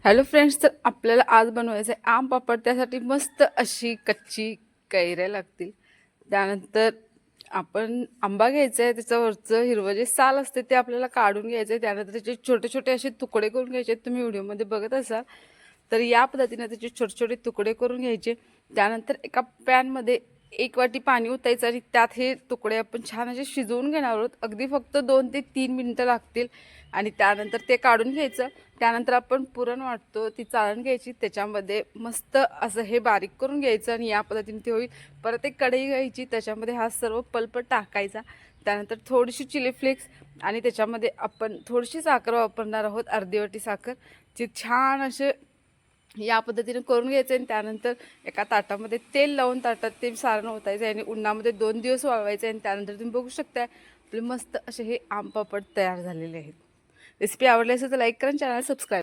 Hello friends, तर आपल्याला आज बनवायचं आहे आम पापड. त्यासाठी मस्त अशी कच्ची कैऱ्या लागतील. त्यानंतर आपण आंबा घ्यायचा आहे, त्याच्यावरचं हिरवं जे साल असते ते आपल्याला काढून घ्यायचं आहे. त्यानंतर त्याचे छोटे छोटे असे तुकडे करून घ्यायचे. तुम्ही व्हिडिओमध्ये बघत असाल तर या पद्धतीने त्याचे छोटे छोटे तुकडे करून घ्यायचे. त्यानंतर एका पॅनमध्ये 1 वाटी पाणी ओतायचं आणि त्यात हे तुकडे आपण छान असे शिजवून घेणार आहोत. अगदी फक्त 2 ते 3 मिनिटं लागतील आणि त्यानंतर ते काढून घ्यायचं. त्यानंतर आपण पुरण वाटतो ती चाळण घ्यायची, त्याच्यामध्ये मस्त असं हे बारीक करून घ्यायचं आणि या पद्धतीने ते होईल. परत एक कढई घ्यायची, त्याच्यामध्ये हा सर्व पल्प टाकायचा. त्यानंतर थोडीशी चिली फ्लेक्स आणि त्याच्यामध्ये आपण थोडीशी साखर वापरणार आहोत, अर्धी वाटी साखर. जे छान असे या पद्धतीने करून घ्यायचं आणि त्यानंतर एका ताटामध्ये तेल लावून ताटात ते सारण ओतायचं आणि उन्हामध्ये 2 दिवस वाळवायचं आणि त्यानंतर तुम्ही बघू शकता आपले मस्त असे हे आम पापड तयार झालेले आहेत. रेसिपी आवडली असेल तर लाईक करा, चॅनल सबस्क्राईब.